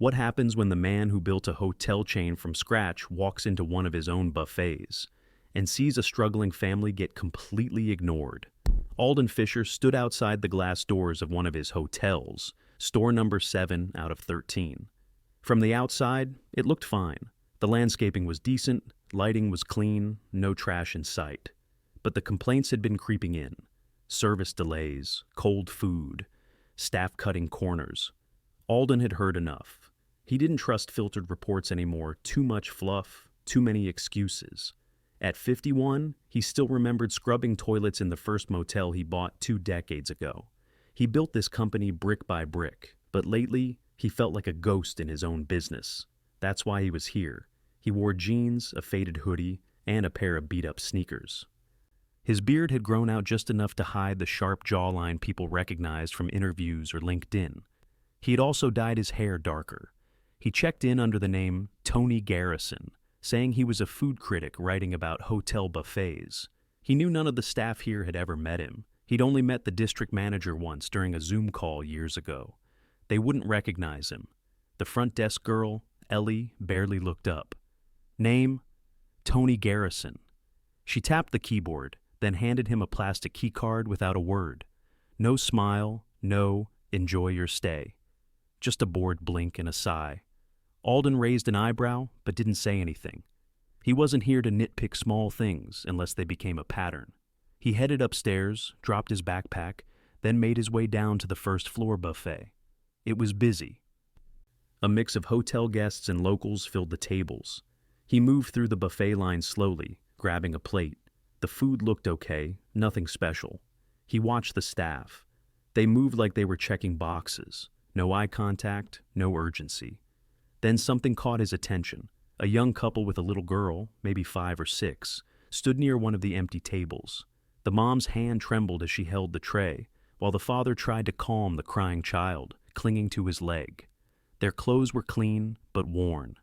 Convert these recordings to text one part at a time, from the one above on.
What happens when the man who built a hotel chain from scratch walks into one of his own buffets and sees a struggling family get completely ignored? Alden Fisher stood outside the glass doors of one of his hotels, store number 7 out of 13. From the outside, it looked fine. The landscaping was decent, lighting was clean, no trash in sight. But the complaints had been creeping in. Service delays, cold food, staff cutting corners. Alden had heard enough. He didn't trust filtered reports anymore. Too much fluff, too many excuses. At 51, he still remembered scrubbing toilets in the first motel he bought 2 decades ago. He built this company brick by brick, but lately, he felt like a ghost in his own business. That's why he was here. He wore jeans, a faded hoodie, and a pair of beat-up sneakers. His beard had grown out just enough to hide the sharp jawline people recognized from interviews or LinkedIn. He had also dyed his hair darker. He checked in under the name Tony Garrison, saying he was a food critic writing about hotel buffets. He knew none of the staff here had ever met him. He'd only met the district manager once during a Zoom call years ago. They wouldn't recognize him. The front desk girl, Ellie, barely looked up. Name? Tony Garrison. She tapped the keyboard, then handed him a plastic keycard without a word. No smile, no enjoy your stay. Just a bored blink and a sigh. Alden raised an eyebrow, but didn't say anything. He wasn't here to nitpick small things unless they became a pattern. He headed upstairs, dropped his backpack, then made his way down to the first floor buffet. It was busy. A mix of hotel guests and locals filled the tables. He moved through the buffet line slowly, grabbing a plate. The food looked okay, nothing special. He watched the staff. They moved like they were checking boxes. No eye contact, no urgency. Then something caught his attention. A young couple with a little girl, maybe 5 or 6, stood near one of the empty tables. The mom's hand trembled as she held the tray, while the father tried to calm the crying child, clinging to his leg. Their clothes were clean, but worn.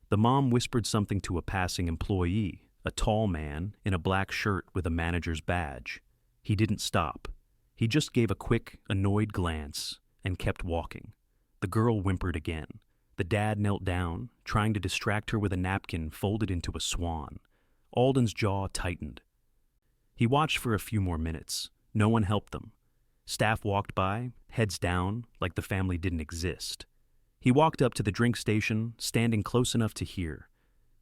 The mom whispered something to a passing employee, a tall man in a black shirt with a manager's badge. He didn't stop. He just gave a quick, annoyed glance and kept walking. The girl whimpered again. The dad knelt down, trying to distract her with a napkin folded into a swan. Alden's jaw tightened. He watched for a few more minutes. No one helped them. Staff walked by, heads down, like the family didn't exist. He walked up to the drink station, standing close enough to hear.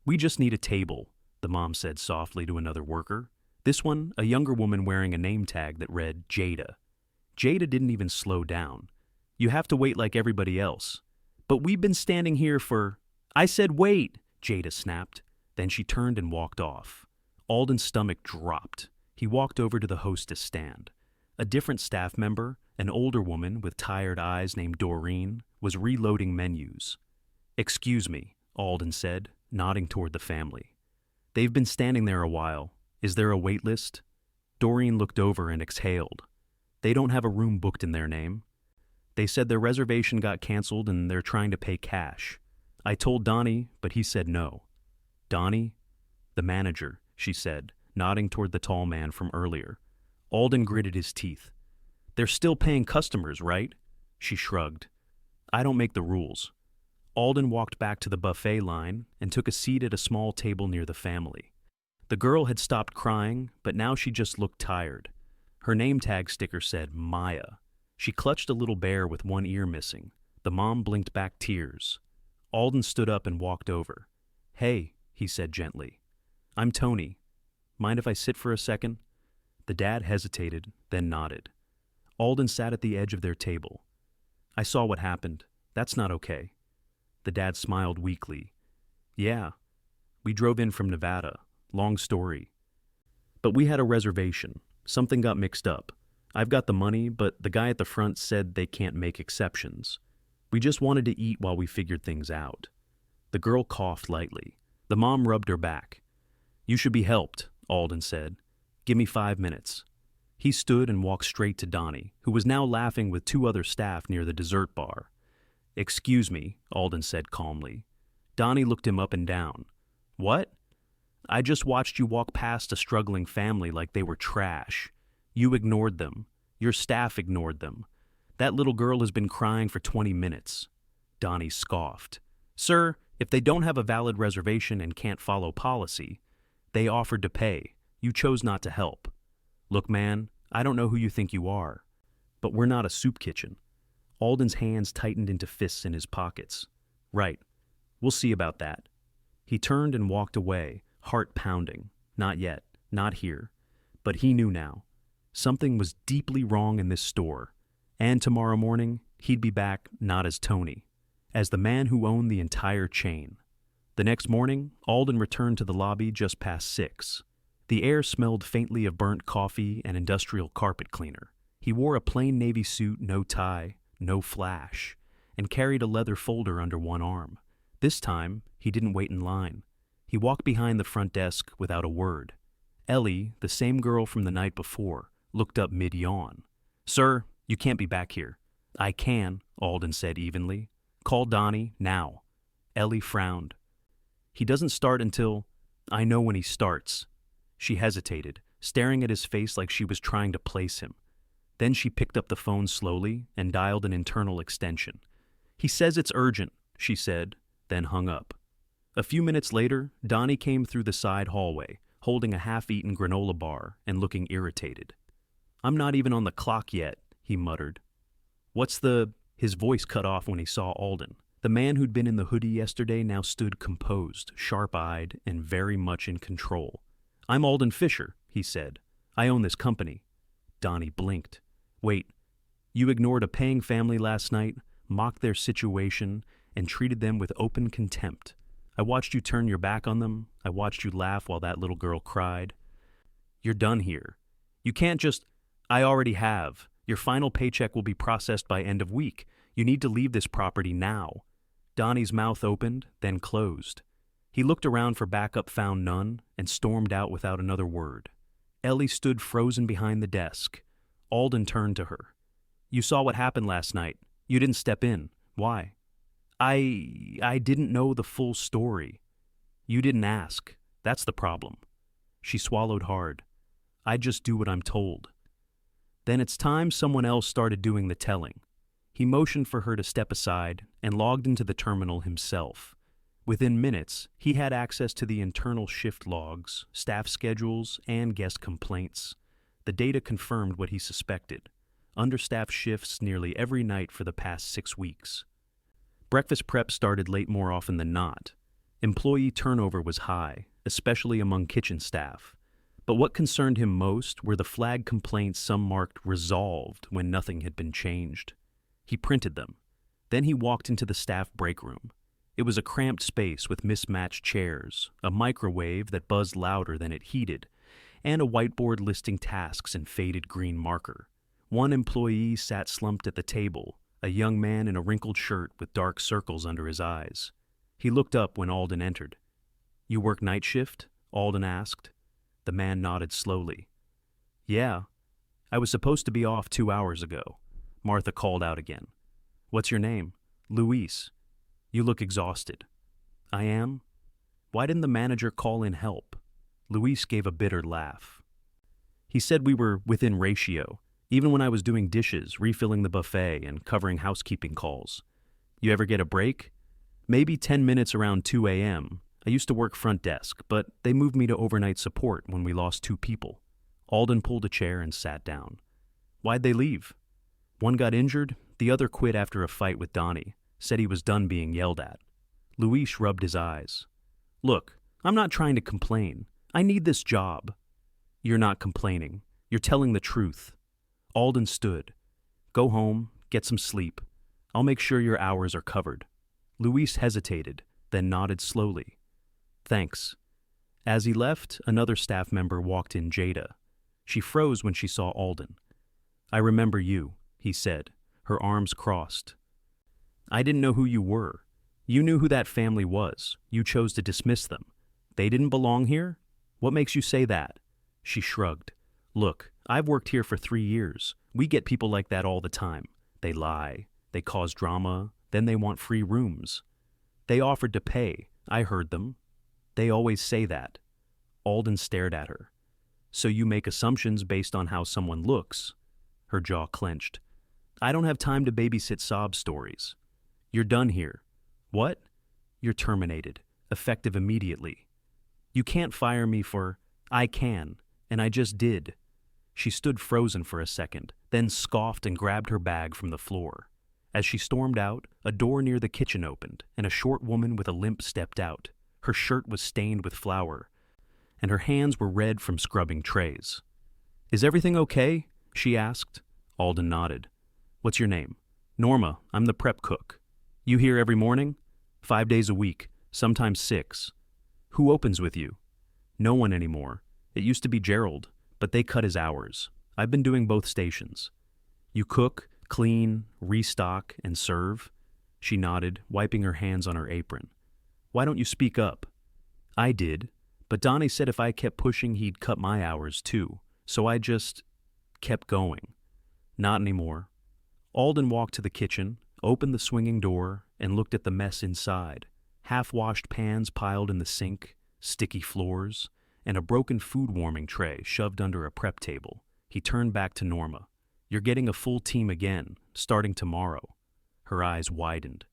"We just need a table," the mom said softly to another worker. This one, a younger woman wearing a name tag that read Jada. Jada didn't even slow down. "You have to wait like everybody else." "But we've been standing here for—" "I said wait," Jada snapped. Then she turned and walked off. Alden's stomach dropped. He walked over to the hostess stand. A different staff member, an older woman with tired eyes named Doreen, was reloading menus. "Excuse me," Alden said, nodding toward the family. "They've been standing there a while. Is there a wait list?" Doreen looked over and exhaled. "They don't have a room booked in their name. They said their reservation got canceled and they're trying to pay cash. I told Donnie, but he said no." "Donnie?" "The manager," she said, nodding toward the tall man from earlier. Alden gritted his teeth. "They're still paying customers, right?" She shrugged. "I don't make the rules." Alden walked back to the buffet line and took a seat at a small table near the family. The girl had stopped crying, but now she just looked tired. Her name tag sticker said Maya. She clutched a little bear with one ear missing. The mom blinked back tears. Alden stood up and walked over. "Hey," he said gently. "I'm Tony. Mind if I sit for a second?" The dad hesitated, then nodded. Alden sat at the edge of their table. "I saw what happened. That's not okay." The dad smiled weakly. "Yeah, we drove in from Nevada. Long story. But we had a reservation. Something got mixed up. I've got the money, but the guy at the front said they can't make exceptions. We just wanted to eat while we figured things out." The girl coughed lightly. The mom rubbed her back. "You should be helped," Alden said. "Give me 5 minutes." He stood and walked straight to Donnie, who was now laughing with 2 other staff near the dessert bar. "Excuse me," Alden said calmly. Donnie looked him up and down. "What?" "I just watched you walk past a struggling family like they were trash. You ignored them. Your staff ignored them. That little girl has been crying for 20 minutes. Donnie scoffed. Sir, if they don't have a valid reservation and can't follow policy, they offered to pay. You chose not to help. Look, man, I don't know who you think you are, but we're not a soup kitchen. Alden's hands tightened into fists in his pockets. Right. We'll see about that. He turned and walked away, heart pounding. Not yet. Not here. But he knew now. Something was deeply wrong in this store. And tomorrow morning, he'd be back not as Tony, as the man who owned the entire chain. The next morning, Alden returned to the lobby just past 6. The air smelled faintly of burnt coffee and industrial carpet cleaner. He wore a plain navy suit, no tie, no flash, and carried a leather folder under one arm. This time, he didn't wait in line. He walked behind the front desk without a word. Ellie, the same girl from the night before, looked up mid-yawn. Sir, you can't be back here. I can, Alden said evenly. Call Donnie, now. Ellie frowned. He doesn't start until... I know when he starts. She hesitated, staring at his face like she was trying to place him. Then she picked up the phone slowly and dialed an internal extension. He says it's urgent, she said, then hung up. A few minutes later, Donnie came through the side hallway, holding a half-eaten granola bar and looking irritated. I'm not even on the clock yet, he muttered. What's the... His voice cut off when he saw Alden. The man who'd been in the hoodie yesterday now stood composed, sharp-eyed, and very much in control. I'm Alden Fisher, he said. I own this company. Donnie blinked. Wait, you ignored a paying family last night, mocked their situation, and treated them with open contempt. I watched you turn your back on them. I watched you laugh while that little girl cried. You're done here. You can't just... I already have. Your final paycheck will be processed by end of week. You need to leave this property now. Donnie's mouth opened, then closed. He looked around for backup, found none, and stormed out without another word. Ellie stood frozen behind the desk. Alden turned to her. You saw what happened last night. You didn't step in. Why? I didn't know the full story. You didn't ask. That's the problem. She swallowed hard. I just do what I'm told. Then it's time someone else started doing the telling. He motioned for her to step aside and logged into the terminal himself. Within minutes, he had access to the internal shift logs, staff schedules, and guest complaints. The data confirmed what he suspected: understaffed shifts nearly every night for the past 6 weeks. Breakfast prep started late more often than not. Employee turnover was high, especially among kitchen staff. But what concerned him most were the flag complaints some marked resolved when nothing had been changed. He printed them. Then he walked into the staff break room. It was a cramped space with mismatched chairs, a microwave that buzzed louder than it heated, and a whiteboard listing tasks in faded green marker. One employee sat slumped at the table, a young man in a wrinkled shirt with dark circles under his eyes. He looked up when Alden entered. You work night shift? Alden asked. The man nodded slowly. Yeah. I was supposed to be off 2 hours ago. Martha called out again. What's your name? Luis. You look exhausted. I am? Why didn't the manager call in help? Luis gave a bitter laugh. He said we were within ratio, even when I was doing dishes, refilling the buffet, and covering housekeeping calls. You ever get a break? Maybe 10 minutes around 2 a.m. I used to work front desk, but they moved me to overnight support when we lost 2 people. Alden pulled a chair and sat down. Why'd they leave? One got injured, the other quit after a fight with Donnie, said he was done being yelled at. Luis rubbed his eyes. Look, I'm not trying to complain. I need this job. You're not complaining. You're telling the truth. Alden stood. Go home, get some sleep. I'll make sure your hours are covered. Luis hesitated, then nodded slowly. Thanks. As he left, another staff member walked in, Jada. She froze when she saw Alden. I remember you, he said, her arms crossed. I didn't know who you were. You knew who that family was. You chose to dismiss them. They didn't belong here? What makes you say that? She shrugged. Look, I've worked here for 3 years. We get people like that all the time. They lie. They cause drama. Then they want free rooms. They offered to pay. I heard them. They always say that. Alden stared at her. So you make assumptions based on how someone looks. Her jaw clenched. I don't have time to babysit sob stories. You're done here. What? You're terminated, effective immediately. You can't fire me for, I can, and I just did. She stood frozen for a second, then scoffed and grabbed her bag from the floor. As she stormed out, a door near the kitchen opened, and a short woman with a limp stepped out. Her shirt was stained with flour, and her hands were red from scrubbing trays. Is everything okay? She asked. Alden nodded. What's your name? Norma, I'm the prep cook. You here every morning? 5 days a week, sometimes 6. Who opens with you? No one anymore. It used to be Gerald, but they cut his hours. I've been doing both stations. You cook, clean, restock, and serve? She nodded, wiping her hands on her apron. Why don't you speak up? I did, but Donnie said if I kept pushing he'd cut my hours too, so I just kept going. Not anymore. Alden walked to the kitchen, opened the swinging door, and looked at the mess inside. Half-washed pans piled in the sink, sticky floors, and a broken food-warming tray shoved under a prep table. He turned back to Norma. You're getting a full team again, starting tomorrow. Her eyes widened.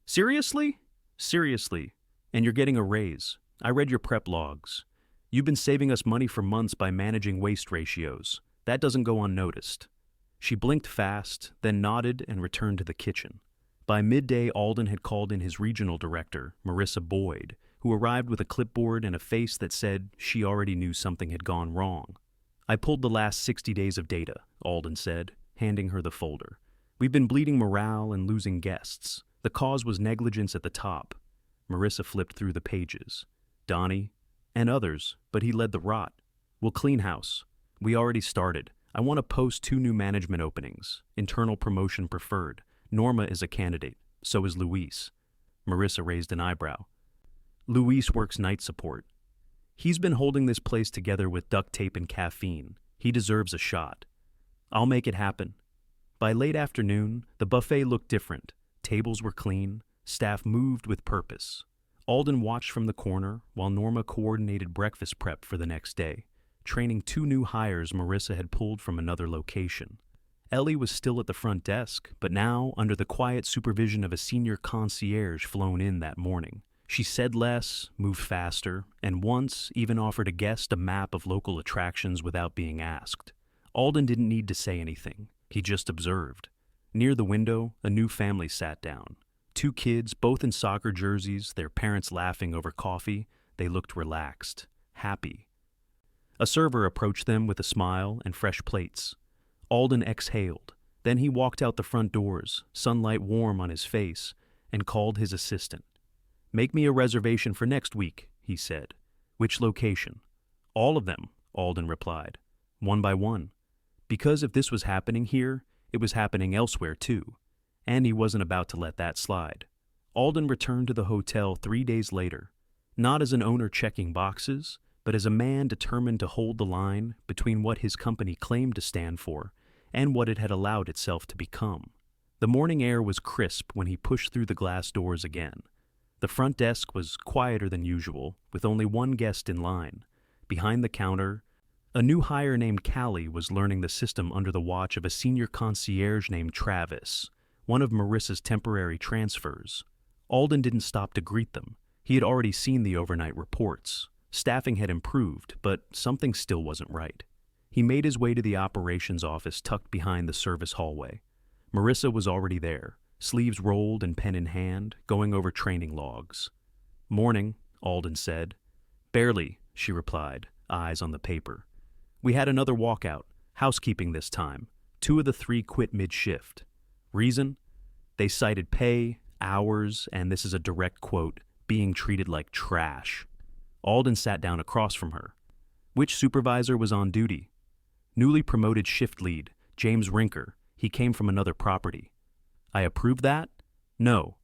Seriously? Seriously. And you're getting a raise. I read your prep logs. You've been saving us money for months by managing waste ratios. That doesn't go unnoticed. She blinked fast, then nodded and returned to the kitchen. By midday, Alden had called in his regional director, Marissa Boyd, who arrived with a clipboard and a face that said she already knew something had gone wrong. I pulled the last 60 days of data, Alden said, handing her the folder. We've been bleeding morale and losing guests. The cause was negligence at the top. Marissa flipped through the pages. Donnie, and others, but he led the rot. We'll clean house. We already started. I want to post 2 new management openings, internal promotion preferred. Norma is a candidate, so is Luis. Marissa raised an eyebrow. Luis works night support. He's been holding this place together with duct tape and caffeine. He deserves a shot. I'll make it happen. By late afternoon, the buffet looked different. Tables were clean. Staff moved with purpose. Alden watched from the corner while Norma coordinated breakfast prep for the next day, training 2 new hires Marissa had pulled from another location. Ellie was still at the front desk, but now under the quiet supervision of a senior concierge flown in that morning. She said less, moved faster, and once even offered a guest a map of local attractions without being asked. Alden didn't need to say anything. He just observed. Near the window, a new family sat down. 2 kids, both in soccer jerseys, their parents laughing over coffee. They looked relaxed, happy. A server approached them with a smile and fresh plates. Alden exhaled. Then he walked out the front doors, sunlight warm on his face, and called his assistant. Make me a reservation for next week, he said. Which location? All of them, Alden replied, one by one. Because if this was happening here, it was happening elsewhere too, and he wasn't about to let that slide. Alden returned to the hotel 3 days later, not as an owner checking boxes, but as a man determined to hold the line between what his company claimed to stand for and what it had allowed itself to become. The morning air was crisp when he pushed through the glass doors again. The front desk was quieter than usual, with only 1 guest in line. Behind the counter, a new hire named Callie was learning the system under the watch of a senior concierge named Travis, one of Marissa's temporary transfers. Alden didn't stop to greet them. He had already seen the overnight reports. Staffing had improved, but something still wasn't right. He made his way to the operations office tucked behind the service hallway. Marissa was already there, sleeves rolled and pen in hand, going over training logs. Morning, Alden said. Barely, she replied, eyes on the paper. We had another walkout, housekeeping this time. 2 of the 3 quit mid-shift. Reason? They cited pay, hours, and this is a direct quote, being treated like trash. Alden sat down across from her. Which supervisor was on duty? Newly promoted shift lead, James Rinker. He came from another property. I approved that? No.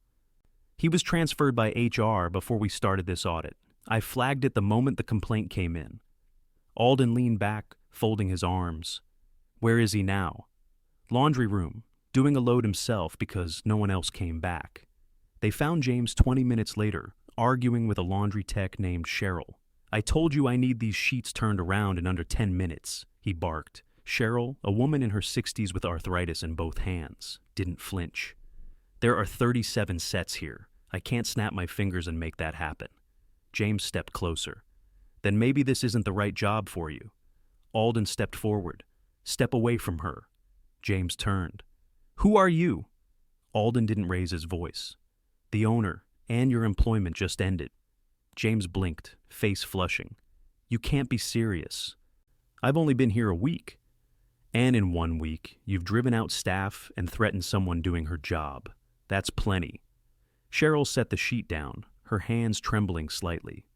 He was transferred by HR before we started this audit. I flagged it the moment the complaint came in. Alden leaned back, folding his arms. Where is he now? Laundry room, doing a load himself because no one else came back. They found James 20 minutes later, arguing with a laundry tech named Cheryl. I told you I need these sheets turned around in under 10 minutes, he barked. Cheryl, a woman in her 60s with arthritis in both hands, didn't flinch. There are 37 sets here. I can't snap my fingers and make that happen. James stepped closer. Then maybe this isn't the right job for you. Alden stepped forward. Step away from her. James turned. Who are you? Alden didn't raise his voice. The owner, and your employment just ended. James blinked, face flushing. You can't be serious. I've only been here a week. And in 1 week, you've driven out staff and threatened someone doing her job. That's plenty. Cheryl set the sheet down, her hands trembling slightly.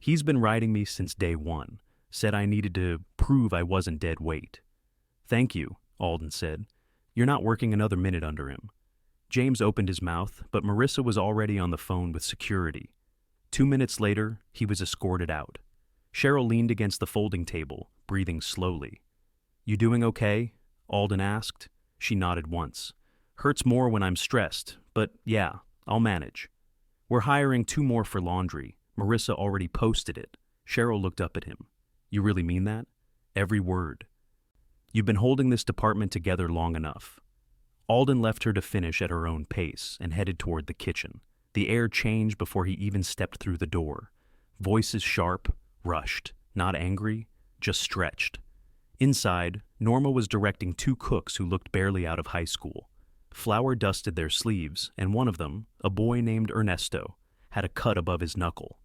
He's been riding me since day one, said I needed to prove I wasn't dead weight. Thank you, Alden said. You're not working another minute under him. James opened his mouth, but Marissa was already on the phone with security. 2 minutes later, he was escorted out. Cheryl leaned against the folding table, breathing slowly. You doing okay? Alden asked. She nodded once. Hurts more when I'm stressed, but yeah, I'll manage. We're hiring 2 more for laundry. Marissa already posted it. Cheryl looked up at him. You really mean that? Every word. You've been holding this department together long enough. Alden left her to finish at her own pace and headed toward the kitchen. The air changed before he even stepped through the door. Voices sharp, rushed, not angry, just stretched. Inside, Norma was directing 2 cooks who looked barely out of high school. Flour dusted their sleeves, and one of them, a boy named Ernesto, had a cut above his knuckle.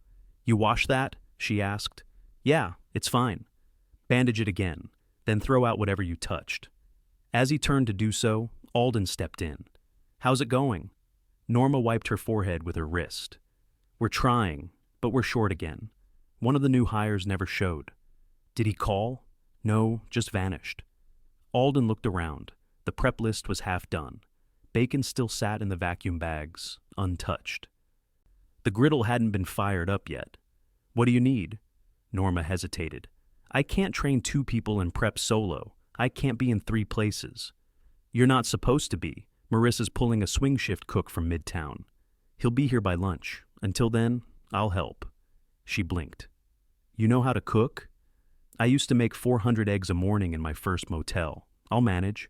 You wash that? She asked. Yeah, it's fine. Bandage it again, then throw out whatever you touched. As he turned to do so, Alden stepped in. How's it going? Norma wiped her forehead with her wrist. We're trying, but we're short again. One of the new hires never showed. Did he call? No, just vanished. Alden looked around. The prep list was half done. Bacon still sat in the vacuum bags, untouched. The griddle hadn't been fired up yet. What do you need? Norma hesitated. I can't train 2 people in prep solo. I can't be in 3 places. You're not supposed to be. Marissa's pulling a swing shift cook from Midtown. He'll be here by lunch. Until then, I'll help. She blinked. You know how to cook? I used to make 400 eggs a morning in my first motel. I'll manage.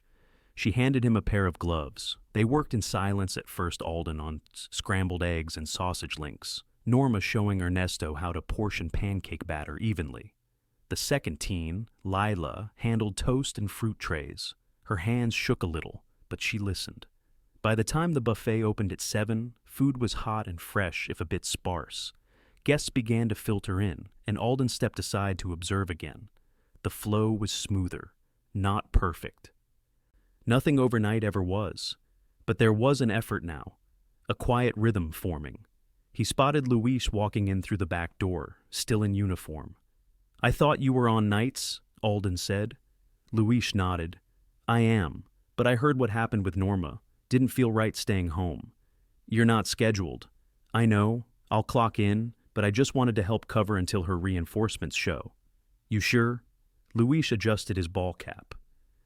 She handed him a pair of gloves. They worked in silence at first. Alden on scrambled eggs and sausage links. Norma showing Ernesto how to portion pancake batter evenly. The second teen, Lila, handled toast and fruit trays. Her hands shook a little, but she listened. By the time the buffet opened at 7, food was hot and fresh, if a bit sparse. Guests began to filter in, and Alden stepped aside to observe again. The flow was smoother, not perfect. Nothing overnight ever was, but there was an effort now, a quiet rhythm forming. He spotted Luis walking in through the back door, still in uniform. I thought you were on nights, Alden said. Luis nodded. I am, but I heard what happened with Norma. Didn't feel right staying home. You're not scheduled. I know, I'll clock in, but I just wanted to help cover until her reinforcements show. You sure? Luis adjusted his ball cap.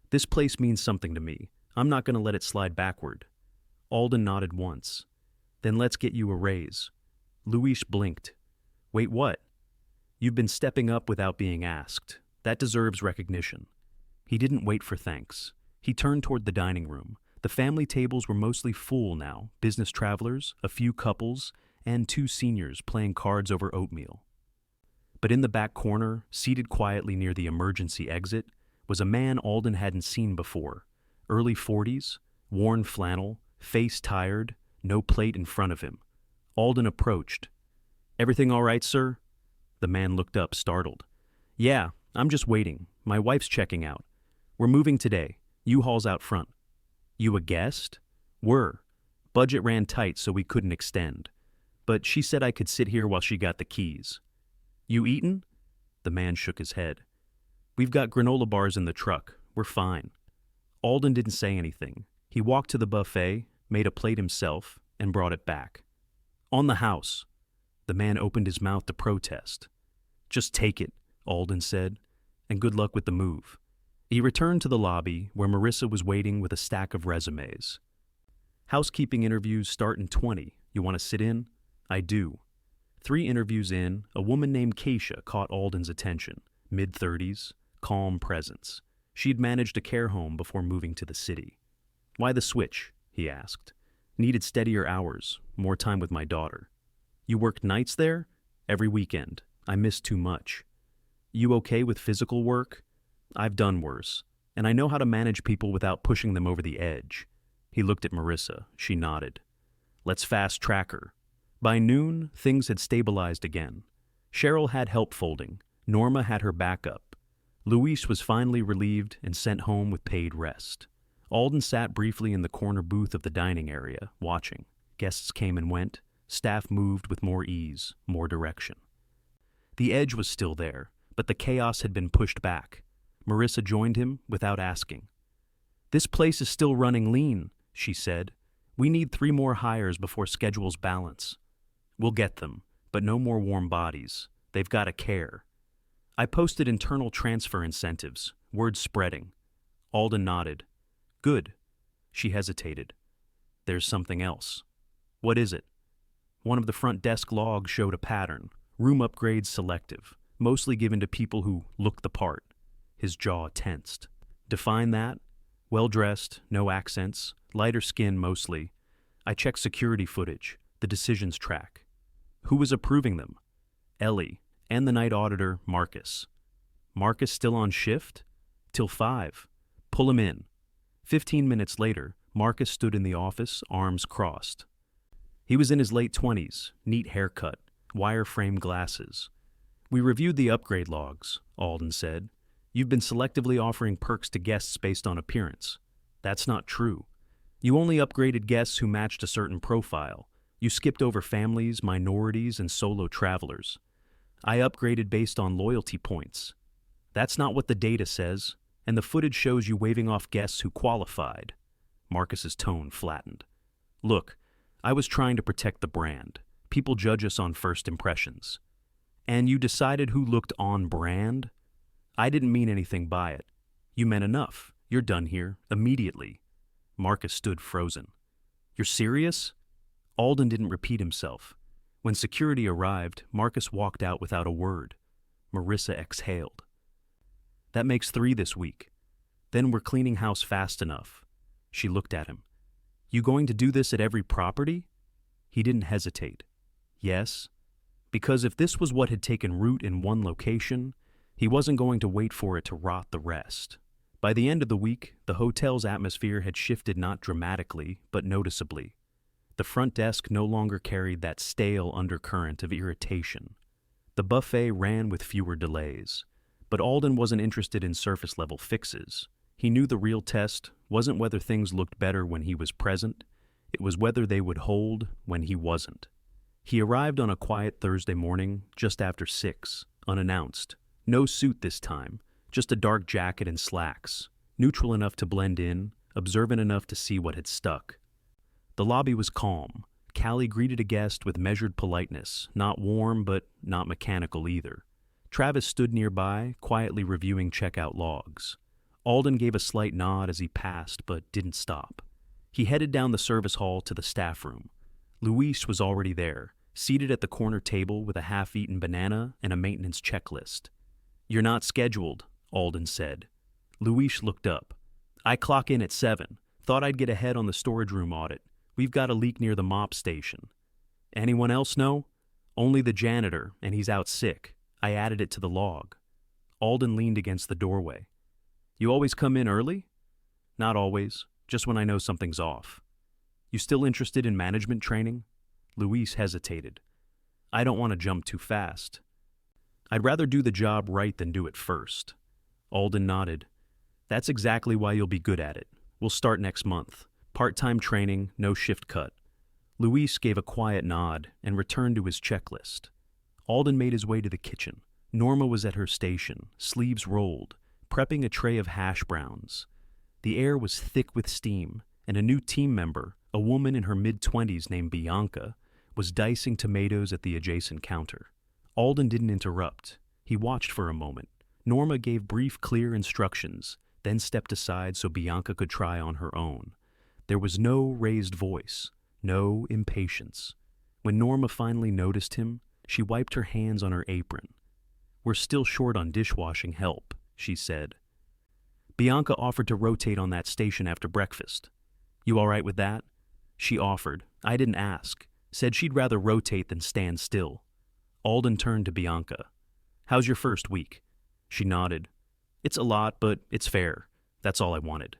This place means something to me. I'm not going to let it slide backward. Alden nodded once. Then let's get you a raise. Luis blinked. Wait, what? You've been stepping up without being asked. That deserves recognition. He didn't wait for thanks. He turned toward the dining room. The family tables were mostly full now, business travelers, a few couples, and 2 seniors playing cards over oatmeal. But in the back corner, seated quietly near the emergency exit, was a man Alden hadn't seen before. Early 40s, worn flannel, face tired, no plate in front of him. Alden approached. Everything all right, sir? The man looked up, startled. Yeah, I'm just waiting. My wife's checking out. We're moving today. U-Haul's out front. You a guest? Were. Budget ran tight, so we couldn't extend. But she said I could sit here while she got the keys. You eatin'? The man shook his head. We've got granola bars in the truck. We're fine. Alden didn't say anything. He walked to the buffet, made a plate himself, and brought it back. On the house. The man opened his mouth to protest. Just take it, Alden said, and good luck with the move. He returned to the lobby where Marissa was waiting with a stack of resumes. Housekeeping interviews start in 20. You want to sit in? I do. 3 interviews in, a woman named Keisha caught Alden's attention. Mid-30s, calm presence. She'd managed a care home before moving to the city. Why the switch? He asked. Needed steadier hours, more time with my daughter. You worked nights there? Every weekend. I missed too much. You okay with physical work? I've done worse, and I know how to manage people without pushing them over the edge. He looked at Marissa. She nodded. Let's fast track her. By noon, things had stabilized again. Cheryl had help folding. Norma had her backup. Luis was finally relieved and sent home with paid rest. Alden sat briefly in the corner booth of the dining area, watching. Guests came and went. Staff moved with more ease, more direction. The edge was still there, but the chaos had been pushed back. Marissa joined him without asking. This place is still running lean, she said. We need 3 more hires before schedules balance. We'll get them, but no more warm bodies. They've got to care. I posted internal transfer incentives, word spreading. Alden nodded. Good. She hesitated. There's something else. What is it? One of the front desk logs showed a pattern. Room upgrades selective, mostly given to people who look the part. His jaw tensed. Define that? Well-dressed, no accents, lighter skin mostly. I checked security footage, the decisions track. Who was approving them? Ellie, and the night auditor, Marcus. Marcus still on shift? Till 5. Pull him in. 15 minutes later, Marcus stood in the office, arms crossed. He was in his late 20s, neat haircut, wire-frame glasses. We reviewed the upgrade logs, Alden said. You've been selectively offering perks to guests based on appearance. That's not true. You only upgraded guests who matched a certain profile. You skipped over families, minorities, and solo travelers. I upgraded based on loyalty points. That's not what the data says, and the footage shows you waving off guests who qualified. Marcus's tone flattened. Look, I was trying to protect the brand. People judge us on first impressions. And you decided who looked on brand? I didn't mean anything by it. You meant enough. You're done here, immediately. Marcus stood frozen. You're serious? Alden didn't repeat himself. When security arrived, Marcus walked out without a word. Marissa exhaled. That makes 3 this week. Then we're cleaning house fast enough. She looked at him. You going to do this at every property? He didn't hesitate. Yes, because if this was what had taken root in one location, he wasn't going to wait for it to rot the rest. By the end of the week, the hotel's atmosphere had shifted not dramatically, but noticeably. The front desk no longer carried that stale undercurrent of irritation. The buffet ran with fewer delays, but Alden wasn't interested in surface-level fixes. He knew the real test wasn't whether things looked better when he was present, it was whether they would hold when he wasn't. He arrived on a quiet Thursday morning, just after 6, unannounced. No suit this time, just a dark jacket and slacks, neutral enough to blend in, observant enough to see what had stuck. The lobby was calm. Callie greeted a guest with measured politeness, not warm but not mechanical either. Travis stood nearby, quietly reviewing checkout logs. Alden gave a slight nod as he passed, but didn't stop. He headed down the service hall to the staff room. Luis was already there, seated at the corner table with a half-eaten banana and a maintenance checklist. You're not scheduled, Alden said. Luis looked up. I clock in at 7. Thought I'd get ahead on the storage room audit. We've got a leak near the mop station. Anyone else know? Only the janitor, and he's out sick. I added it to the log. Alden leaned against the doorway. You always come in early? Not always, just when I know something's off. You still interested in management training? Luis hesitated. I don't want to jump too fast. I'd rather do the job right than do it first. Alden nodded. That's exactly why you'll be good at it. We'll start next month. Part-time training, no shift cut. Luis gave a quiet nod and returned to his checklist. Alden made his way to the kitchen. Norma was at her station, sleeves rolled, prepping a tray of hash browns. The air was thick with steam, and a new team member, a woman in her mid-20s named Bianca, was dicing tomatoes at the adjacent counter. Alden didn't interrupt. He watched for a moment. Norma gave brief, clear instructions, then stepped aside so Bianca could try on her own. There was no raised voice, no impatience. When Norma finally noticed him, she wiped her hands on her apron. We're still short on dishwashing help, she said. Bianca offered to rotate on that station after breakfast. You all right with that? She offered. I didn't ask. Said she'd rather rotate than stand still. Alden turned to Bianca. How's your first week? She nodded. It's a lot, but it's fair. That's all I wanted.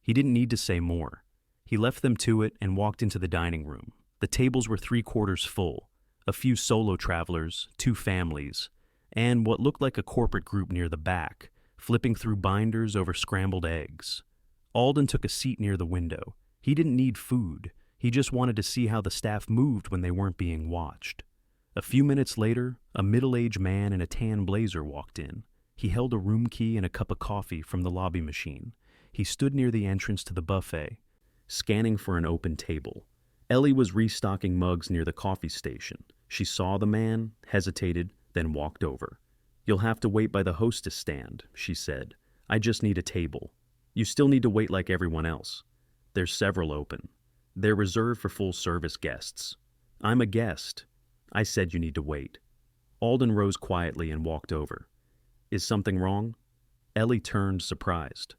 He didn't need to say more. He left them to it and walked into the dining room. The tables were 3/4 full. A few solo travelers, 2 families, and what looked like a corporate group near the back, flipping through binders over scrambled eggs. Alden took a seat near the window. He didn't need food. He just wanted to see how the staff moved when they weren't being watched. A few minutes later, a middle-aged man in a tan blazer walked in. He held a room key and a cup of coffee from the lobby machine. He stood near the entrance to the buffet, scanning for an open table. Ellie was restocking mugs near the coffee station. She saw the man, hesitated, then walked over. You'll have to wait by the hostess stand, she said. I just need a table. You still need to wait like everyone else. There's several open. They're reserved for full-service guests. I'm a guest. I said you need to wait. Alden rose quietly and walked over. Is something wrong? Ellie turned, surprised.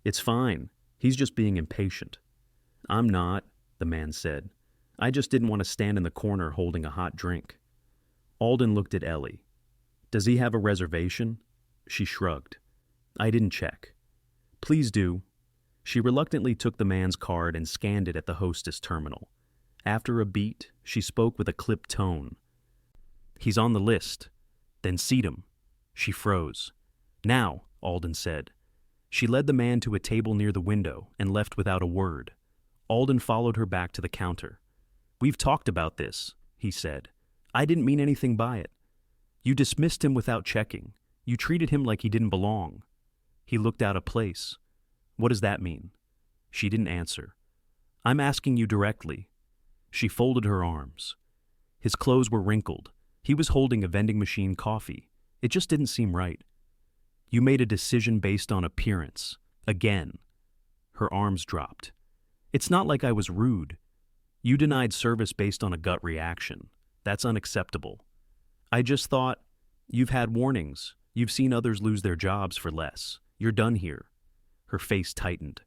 It's fine. He's just being impatient. I'm not, the man said. I just didn't want to stand in the corner holding a hot drink. Alden looked at Ellie. Does he have a reservation? She shrugged. I didn't check. Please do. She reluctantly took the man's card and scanned it at the hostess terminal. After a beat, she spoke with a clipped tone. He's on the list. Then seat him. She froze. Now, Alden said. She led the man to a table near the window and left without a word. Alden followed her back to the counter. We've talked about this, he said. I didn't mean anything by it. You dismissed him without checking. You treated him like he didn't belong. He looked out of place. What does that mean? She didn't answer. I'm asking you directly. She folded her arms. His clothes were wrinkled. He was holding a vending machine coffee. It just didn't seem right. You made a decision based on appearance. Again. Her arms dropped. It's not like I was rude. You denied service based on a gut reaction. That's unacceptable. I just thought, you've had warnings. You've seen others lose their jobs for less. You're done here. Her face tightened.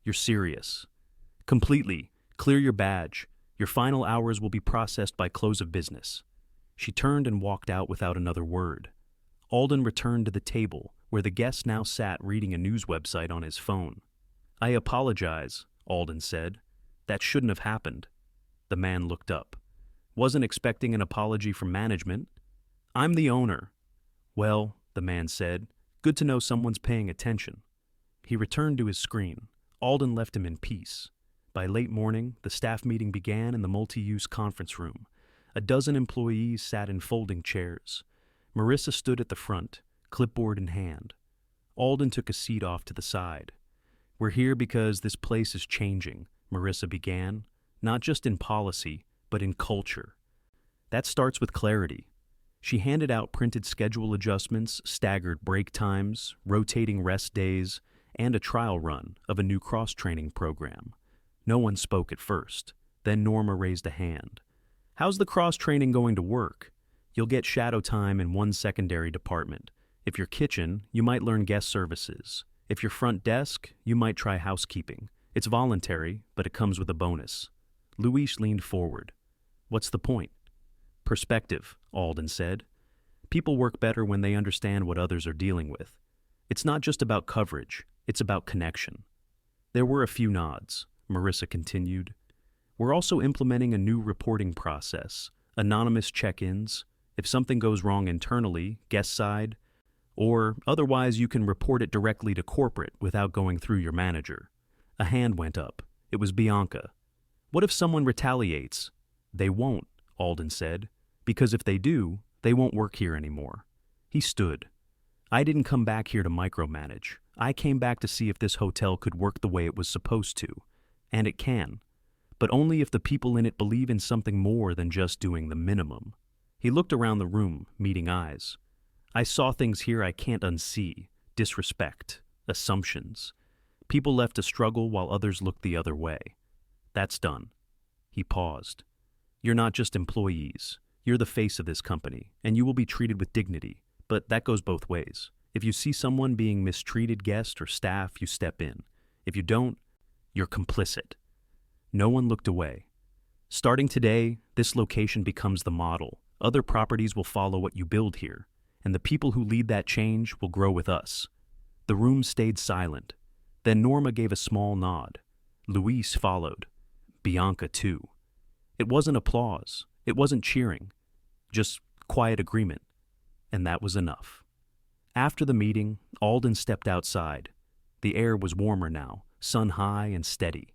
You're serious. Completely. Clear your badge. Your final hours will be processed by close of business. She turned and walked out without another word. Alden returned to the table, where the guest now sat reading a news website on his phone. I apologize, Alden said. That shouldn't have happened. The man looked up. Wasn't expecting an apology from management. I'm the owner. Well, the man said, good to know someone's paying attention. He returned to his screen. Alden left him in peace. By late morning, the staff meeting began in the multi-use conference room. A dozen employees sat in folding chairs. Marissa stood at the front, clipboard in hand. Alden took a seat off to the side. We're here because this place is changing, Marissa began, not just in policy, but in culture. That starts with clarity. She handed out printed schedule adjustments, staggered break times, rotating rest days, and a trial run of a new cross-training program. No one spoke at first. Then Norma raised a hand. How's the cross-training going to work? You'll get shadow time in one secondary department. If you're kitchen, you might learn guest services. If you're front desk, you might try housekeeping. It's voluntary, but it comes with a bonus. Luis leaned forward. What's the point? Perspective, Alden said. People work better when they understand what others are dealing with. It's not just about coverage, it's about connection. There were a few nods. Marissa continued. We're also implementing a new reporting process, anonymous check-ins. If something goes wrong internally, guest side, or otherwise you can report it directly to corporate without going through your manager. A hand went up. It was Bianca. What if someone retaliates? They won't, Alden said, because if they do, they won't work here anymore. He stood. I didn't come back here to micromanage. I came back to see if this hotel could work the way it was supposed to. And it can. But only if the people in it believe in something more than just doing the minimum. He looked around the room, meeting eyes. I saw things here I can't unsee. Disrespect. Assumptions. People left to struggle while others looked the other way. That's done. He paused. You're not just employees. You're the face of this company, and you will be treated with dignity. But that goes both ways. If you see someone being mistreated, guest or staff, you step in. If you don't, you're complicit. No one looked away. Starting today, this location becomes the model. Other properties will follow what you build here, and the people who lead that change will grow with us. The room stayed silent. Then Norma gave a small nod. Luis followed. Bianca, too. It wasn't applause. It wasn't cheering. Just quiet agreement. And that was enough. After the meeting, Alden stepped outside. The air was warmer now, sun high and steady.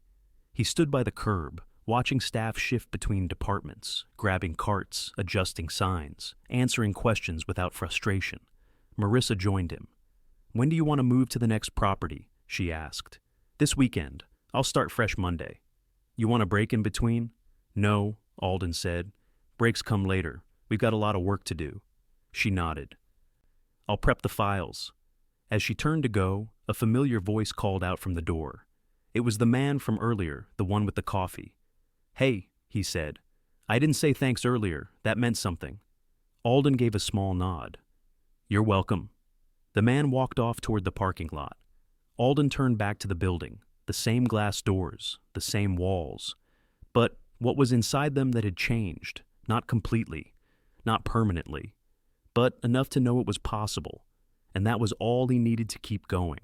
He stood by the curb, watching staff shift between departments, grabbing carts, adjusting signs, answering questions without frustration. Marissa joined him. "When do you want to move to the next property?" she asked. "This weekend. I'll start fresh Monday." "You want a break in between?" "No," Alden said. "Breaks come later. We've got a lot of work to do." She nodded. "I'll prep the files." As she turned to go, a familiar voice called out from the door. It was the man from earlier, the one with the coffee. "Hey," he said. "I didn't say thanks earlier. That meant something." Alden gave a small nod. "You're welcome." The man walked off toward the parking lot. Alden turned back to the building, the same glass doors, the same walls. But what was inside them that had changed? Not completely, not permanently, but enough to know it was possible. And that was all he needed to keep going.